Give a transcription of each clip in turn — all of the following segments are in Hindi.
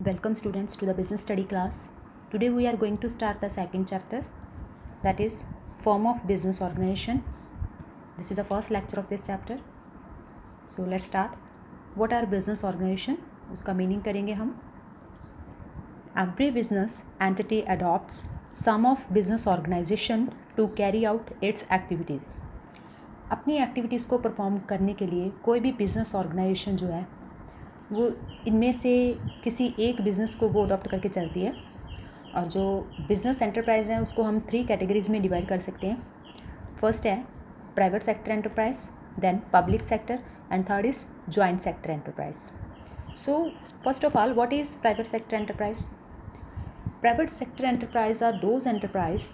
Welcome students to the business study class. Today we are going to start the second chapter, that is form of business organization. This is the first lecture of this chapter. So let's start. What are business organization? उसका meaning करेंगे हम. Every business entity adopts some of business organization to carry out its activities. अपनी एक्टिविटीज़ को परफॉर्म करने के लिए कोई भी बिजनेस ऑर्गेनाइजेशन जो है वो इनमें से किसी एक बिज़नेस को वो अडॉप्ट करके चलती है. और जो बिज़नेस एंटरप्राइज है उसको हम 3 कैटेगरीज में डिवाइड कर सकते हैं. फर्स्ट है private sector enterprise, then public sector, and third is joint sector enterprise. So first of all, what is private sector enterprise? Private sector enterprise are those enterprise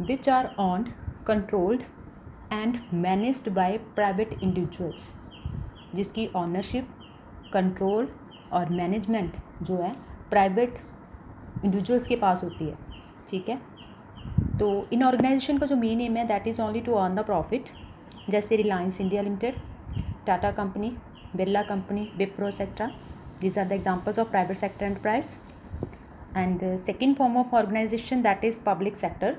which are owned, controlled and managed by private individuals, जिसकी ऑनरशिप, कंट्रोल और मैनेजमेंट जो है प्राइवेट इंडिविजुअल्स के पास होती है. ठीक है. तो इन ऑर्गेनाइजेशन का जो मेन एम है that is only to earn the profit. जैसे Reliance India limited, Tata company, Birla company, Wipro etcetera. These are the examples of private sector enterprise. And second form of organisation that is public sector.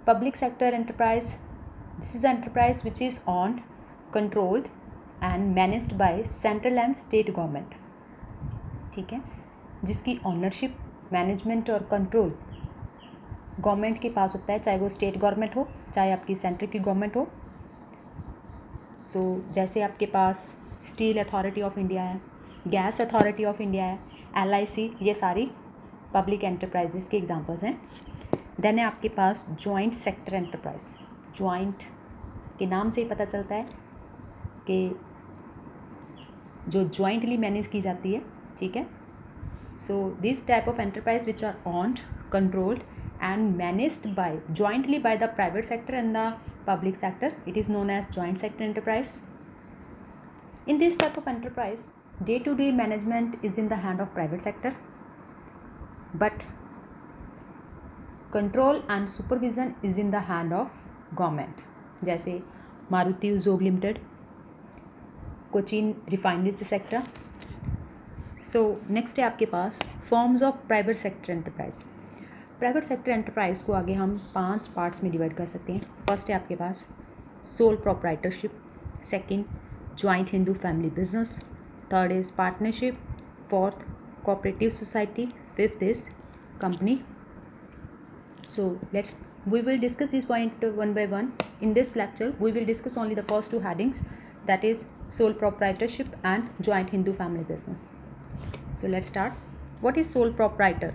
Public sector enterprise, this is enterprise which is owned, controlled and managed by central and state government. ठीक है. जिसकी ऑनरशिप, मैनेजमेंट और कंट्रोल गवर्नमेंट के पास होता है, चाहे वो स्टेट गवर्नमेंट हो चाहे आपकी सेंट्रल की गवर्नमेंट हो. सो जैसे आपके पास स्टील अथॉरिटी ऑफ इंडिया है, गैस अथॉरिटी ऑफ इंडिया है, LIC, ये सारी पब्लिक एंटरप्राइजेस के एग्जांपल्स हैं. देन है आपके पास जॉइंट सेक्टर एंटरप्राइज. जॉइंट के नाम से ही पता चलता है कि जो जॉइंटली मैनेज की जाती है. ठीक है. So this type of enterprise which are owned, controlled and managed by jointly by the private sector and the public sector, it is known as joint sector enterprise. In this type of enterprise, day-to-day management is in the hand of private sector, but control and supervision is in the hand of government. जैसे Maruti Udyog limited, Cochin refineries sector. So next है आपके पास forms of private sector enterprise. Private sector enterprise को आगे हम 5 पार्ट्स में डिवाइड कर सकते हैं. फर्स्ट है आपके पास sole proprietorship, second joint Hindu family business, third is partnership, fourth cooperative society, fifth is company. So we will discuss this point one by one. In this lecture we will discuss only the first 2 headings, that is sole proprietorship and joint Hindu family business. So let's start. What is sole proprietor?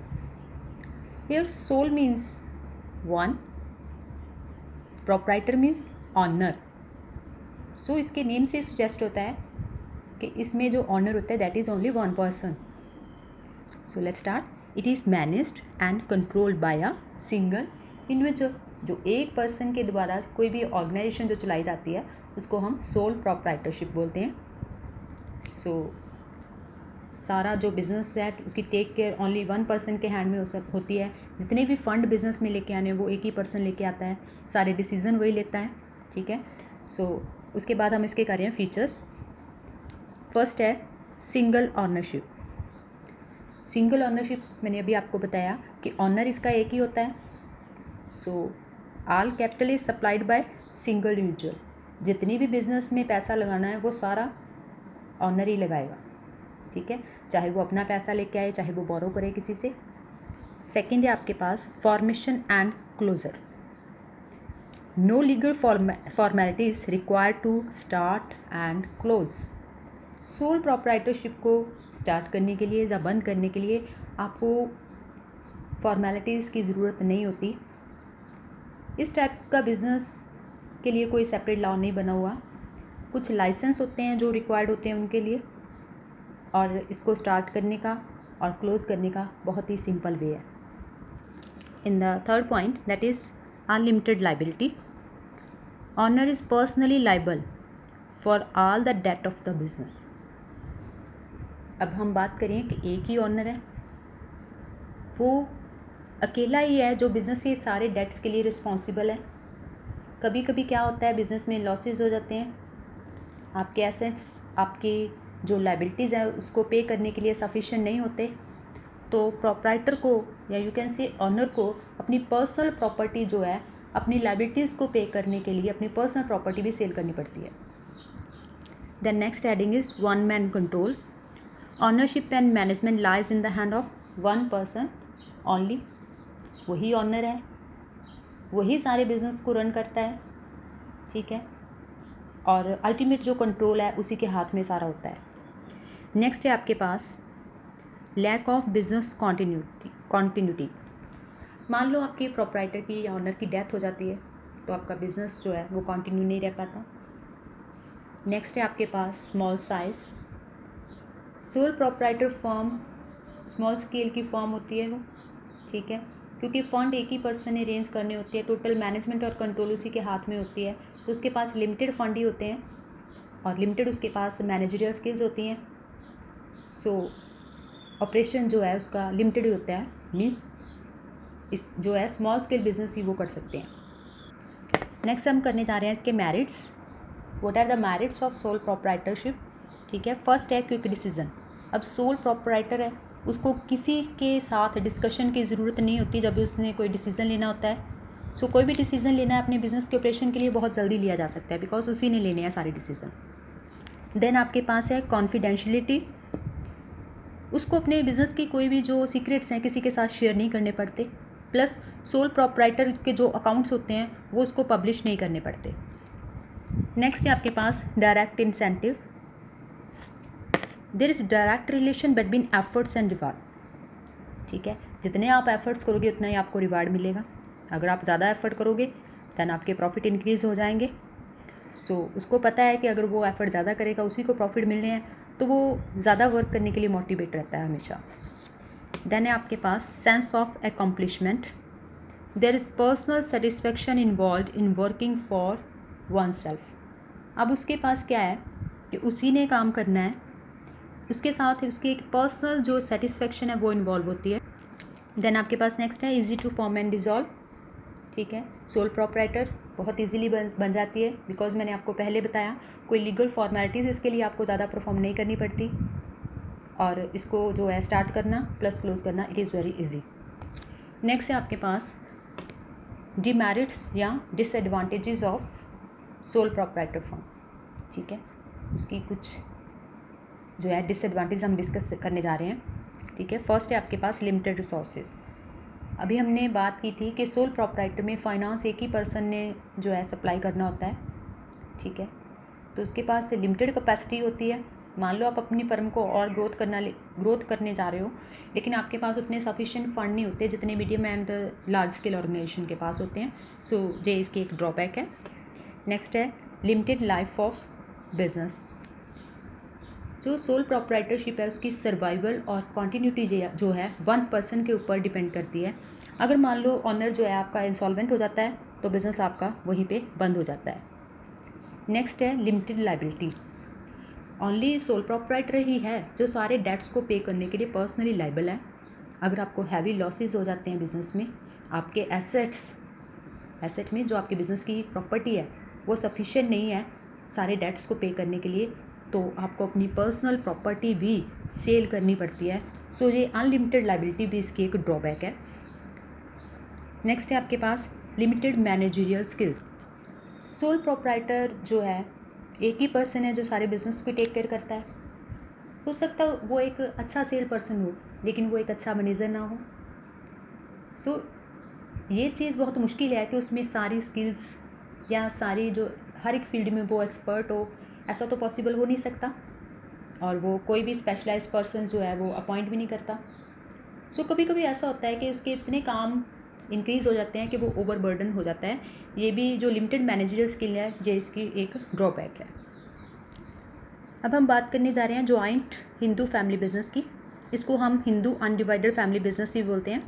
Here sole means one, proprietor means owner. So इसके नेम से suggest होता है कि इसमें जो owner होता है that is only one person. So let's start. It is managed and controlled by a single individual. जो एक पर्सन के द्वारा कोई भी ऑर्गेनाइजेशन जो चलाई जाती है उसको हम सोल प्रोप्राइटरशिप बोलते हैं. सो सारा जो बिज़नेस है उसकी take care only one person के हैंड में होती है. जितने भी फंड बिज़नेस में लेके आने वो एक ही पर्सन लेके आता है, सारे डिसीज़न वही लेता है. ठीक है. सो उसके बाद हम इसके करें फीचर्स. फर्स्ट है सिंगल ऑनरशिप. सिंगल ऑनरशिप मैंने अभी आपको बताया कि ऑनर इसका एक ही होता है. So all capital is supplied by single individual. जितनी भी बिजनेस में पैसा लगाना है वो सारा ऑनर ही लगाएगा. ठीक है. चाहे वो अपना पैसा लेके आए, चाहे वो बोरो करे किसी से. सेकंड है आपके पास formation and closure. No legal formalities required to start and close. Sole proprietorship को स्टार्ट करने के लिए या बंद करने के लिए आपको फॉर्मेलिटीज़ की ज़रूरत नहीं होती. इस टाइप का बिज़नेस के लिए कोई सेपरेट लॉ नहीं बना हुआ. कुछ लाइसेंस होते हैं जो रिक्वायर्ड होते हैं उनके लिए, और इसको स्टार्ट करने का और क्लोज़ करने का बहुत ही सिंपल वे है. In the third point that is unlimited liability. Owner is personally liable for all the debt of the business. अब हम बात करें कि एक ही ऑनर है, वो अकेला ही है जो बिज़नेस के सारे डेट्स के लिए रिस्पॉन्सिबल है. कभी कभी क्या होता है बिज़नेस में लॉसेस हो जाते हैं, आपके एसेट्स, आपके जो लाइबिलिटीज़ है उसको पे करने के लिए सफिशिएंट नहीं होते, तो प्रोप्राइटर को या यू कैन से ऑनर को अपनी पर्सनल प्रॉपर्टी जो है, अपनी लाइबिलिटीज़ को पे करने के लिए अपनी पर्सनल प्रॉपर्टी भी सेल करनी पड़ती है। The next heading is one man control. Ownership and management lies in the hand of one person only. वही ऑनर है, वही सारे बिजनेस को रन करता है, ठीक है, और अल्टीमेट जो कंट्रोल है उसी के हाथ में सारा होता है। नेक्स्ट है आपके पास लैक ऑफ बिजनेस कॉन्टिन्यूटी। मान लो आपके प्रोप्राइटर की या ऑनर की डेथ हो जाती है, तो आपका बिजनेस जो है वो कंटिन्यू नहीं रह पाता। नेक्स्ट है आपके पास small size. Sole proprietor firm small scale की फर्म होती है वो, ठीक है, क्योंकि फंड एक ही पर्सन ने अरेंज करने होती है, टोटल मैनेजमेंट और कंट्रोल उसी के हाथ में होती है, तो उसके पास लिमिटेड फंड ही होते हैं और लिमिटेड उसके पास मैनेजरियल स्किल्स होती हैं। सो ऑपरेशन जो है उसका लिमिटेड ही होता है, मीन्स इस जो है स्मॉल स्केल बिजनेस ही वो कर सकते हैं। नेक्स्ट हम करने जा रहे हैं इसके merits. What are the merits of sole proprietorship, ठीक है। फर्स्ट है क्विक डिसीजन। अब सोल प्रोप्राइटर है, उसको किसी के साथ डिस्कशन की ज़रूरत नहीं होती जब भी उसने कोई डिसीज़न लेना होता है। सो कोई भी डिसीज़न लेना है अपने बिजनेस के ऑपरेशन के लिए बहुत जल्दी लिया जा सकता है, बिकॉज उसी ने लेने हैं सारे डिसीज़न। देन आपके पास है कॉन्फिडेंशियलिटी। उसको अपने बिज़नेस की कोई भी जो सीक्रेट्स हैं किसी के साथ शेयर नहीं करने पड़ते, प्लस सोल प्रोप्राइटर के जो अकाउंट्स होते हैं वो उसको पब्लिश नहीं करने पड़ते। नेक्स्ट है आपके पास direct incentive. There is direct relation between efforts and reward, ठीक है। जितने आप एफर्ट्स करोगे उतना ही आपको रिवार्ड मिलेगा। अगर आप ज़्यादा एफर्ट करोगे दैन आपके प्रॉफिट इंक्रीज़ हो जाएंगे। सो उसको पता है कि अगर वो एफर्ट ज़्यादा करेगा उसी को प्रॉफिट मिलने हैं, तो वो ज़्यादा वर्क करने के लिए मोटिवेट रहता है हमेशा। देन है आपके पास sense of accomplishment. There is personal satisfaction involve in working for oneself. अब उसके पास क्या है कि उसी ने काम करना है, उसके साथ उसकी एक पर्सनल जो सेटिस्फेक्शन है वो इन्वॉल्व होती है। देन आपके पास नेक्स्ट है easy to form and dissolve, ठीक है। सोल प्रोप्राइटर बहुत इजीली बन जाती है, बिकॉज मैंने आपको पहले बताया कोई लीगल फॉर्मेलिटीज़ इसके लिए आपको ज़्यादा परफॉर्म नहीं करनी पड़ती, और इसको जो है स्टार्ट करना प्लस क्लोज करना it is very easy. Next है आपके पास डिमेरिट्स या disadvantages of soul proprietor firm, ठीक है। उसकी कुछ जो है डिसएडवांटेज हम डिस्कस करने जा रहे हैं, ठीक है। फर्स्ट है आपके पास लिमिटेड रिसोर्सेज। अभी हमने बात की थी कि सोल प्रोप्राइटर में फाइनेंस एक ही पर्सन ने जो है सप्लाई करना होता है, ठीक है, तो उसके पास लिमिटेड कैपेसिटी होती है। मान लो आप अपनी फर्म को और ग्रोथ करने जा रहे हो, लेकिन आपके पास उतने सफिशिएंट फंड नहीं होते जितने medium and large scale organisation के पास होते हैं। सो ये इसकी एक ड्रॉबैक है। नेक्स्ट है लिमिटेड लाइफ ऑफ बिजनेस। जो सोल प्रोप्राइटरशिप है उसकी सर्वाइवल और कॉन्टीन्यूटी जो है वन पर्सन के ऊपर डिपेंड करती है। अगर मान लो ऑनर जो है आपका इंसॉल्वेंट हो जाता है तो बिज़नेस आपका वहीं पे बंद हो जाता है। नेक्स्ट है limited liability. Only sole proprietor ही है जो सारे डेट्स को पे करने के लिए पर्सनली लाइबल है। अगर आपको हैवी लॉसेस हो जाते हैं बिज़नेस में, आपके एसेट में जो आपके बिज़नेस की प्रॉपर्टी है वो सफिशिएंट नहीं है सारे डेट्स को पे करने के लिए, तो आपको अपनी पर्सनल प्रॉपर्टी भी सेल करनी पड़ती है। सो ये अनलिमिटेड लाइबिलिटी भी इसकी एक ड्रॉबैक है। नेक्स्ट है आपके पास limited managerial skills. Sole proprietor जो है एक ही पर्सन है जो सारे बिजनेस को टेक केयर करता है। हो सकता है वो एक अच्छा सेल पर्सन हो लेकिन वो एक अच्छा मैनेजर ना हो। सो ये चीज़ बहुत मुश्किल है कि उसमें सारी स्किल्स या सारी जो हर एक फील्ड में वो एक्सपर्ट हो, ऐसा तो पॉसिबल हो नहीं सकता, और वो कोई भी स्पेशलाइज पर्सन जो है वो अपॉइंट भी नहीं करता। सो कभी कभी ऐसा होता है कि उसके इतने काम इंक्रीज़ हो जाते हैं कि वो ओवरबर्डन हो जाता है। ये भी जो लिमिटेड मैनेजरियल स्किल है ये इसकी एक ड्रॉबैक है। अब हम बात करने जा रहे हैं जॉइंट हिंदू फैमिली बिजनेस की। इसको हम हिंदू अनडिवाइडेड फैमिली बिजनेस भी बोलते हैं।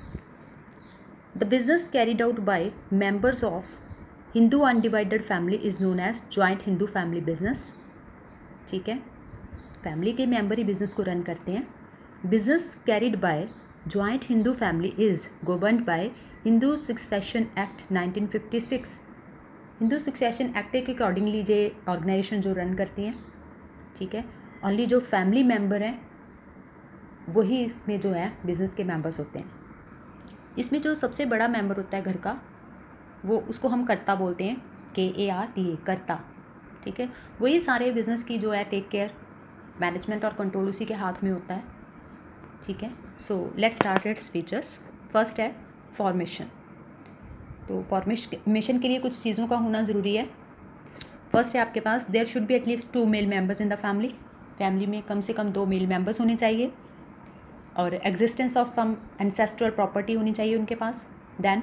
The business carried out by members of Hindu undivided family is known as joint Hindu family business, ठीक है। फैमिली के मेंबर ही बिजनेस को रन करते हैं। Business carried by joint Hindu family is governed by Hindu succession act 1956। Hindu succession act के अकॉर्डिंगली ये ऑर्गेनाइजेशन जो रन करती हैं, ठीक है। ओनली जो फैमिली मेम्बर हैं वही इसमें जो है बिज़नेस के मेंबर्स होते हैं। इसमें जो सबसे बड़ा मेंबर होता है घर का, वो उसको हम कर्ता बोलते हैं, KARTA, कर्ता। ठीक है, वही सारे बिज़नेस की जो है टेक केयर, मैनेजमेंट और कंट्रोल उसी के हाथ में होता है। ठीक है, so let's start its features. First है फॉर्मेशन। तो फॉर्मेशन के लिए कुछ चीज़ों का होना ज़रूरी है। फर्स्ट है आपके पास there should be at least 2 male members in the family. Family में कम से कम 2 मेल मेंबर्स होने चाहिए, और existence of some ancestral property होनी चाहिए उनके पास। देन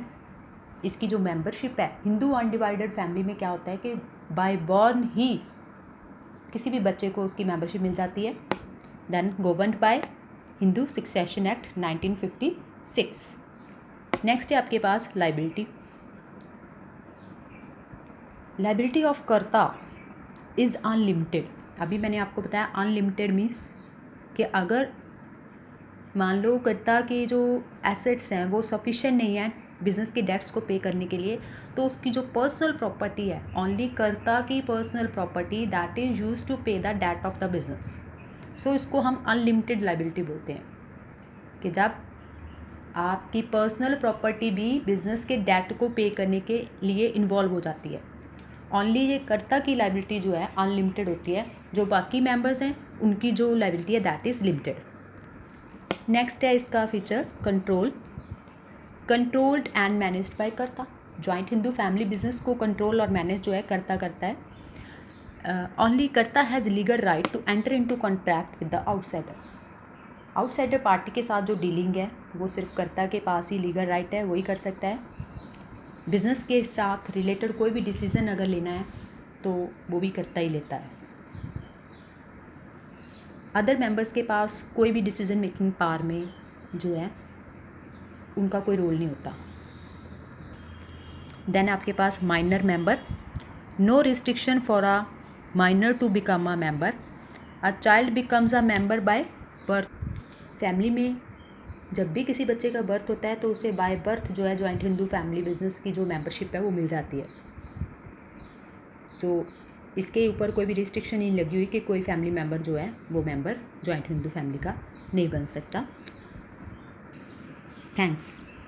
इसकी जो मेंबरशिप है हिंदू अनडिवाइडेड फैमिली में क्या होता है कि बाय बॉर्न ही किसी भी बच्चे को उसकी मेंबरशिप मिल जाती है। Then governed by Hindu succession act 1956। Next है आपके पास liability. Liability of karta is unlimited. अभी मैंने आपको बताया अनलिमिटेड मीन्स कि अगर मान लो कर्ता के जो एसेट्स हैं वो सफिशिएंट नहीं है बिज़नेस के डेट्स को पे करने के लिए, तो उसकी जो पर्सनल प्रॉपर्टी है, ओनली कर्ता की personal property, that is use to pay the debt of the business. So इसको हम अनलिमिटेड लाइबिलिटी बोलते हैं कि जब आपकी पर्सनल प्रॉपर्टी भी बिज़नेस के डेट को पे करने के लिए इन्वॉल्व हो जाती है। ओनली ये कर्ता की लाइबिलिटी जो है अनलिमिटेड होती है, जो बाकी मेंबर्स हैं उनकी जो लाइबिलिटी है दैट इज़ लिमिटेड। नेक्स्ट है इसका feature control. Controlled and managed by karta. Joint Hindu family business को कंट्रोल और मैनेज जो है कर्ता करता है। Only karta has legal right to enter into contract with the outsider. Outsider party के साथ जो डीलिंग है वो सिर्फ कर्ता के पास ही लीगल राइट है, वही कर सकता है। बिज़नेस के साथ रिलेटेड कोई भी डिसीज़न अगर लेना है तो वो भी कर्ता ही लेता है। अदर मेंबर्स के पास कोई भी डिसीजन मेकिंग पावर में जो है उनका कोई रोल नहीं होता। देन आपके पास minor member. No restriction for a minor to become a member. A child becomes a member by birth. Family में जब भी किसी बच्चे का बर्थ होता है तो उसे बाय बर्थ जो है जॉइंट हिंदू फैमिली बिजनेस की जो मेंबरशिप है वो मिल जाती है। सो इसके ऊपर कोई भी रिस्ट्रिक्शन नहीं लगी हुई कि कोई फैमिली मेंबर जो है वो मेंबर जॉइंट हिंदू फैमिली का नहीं बन सकता। थैंक्स।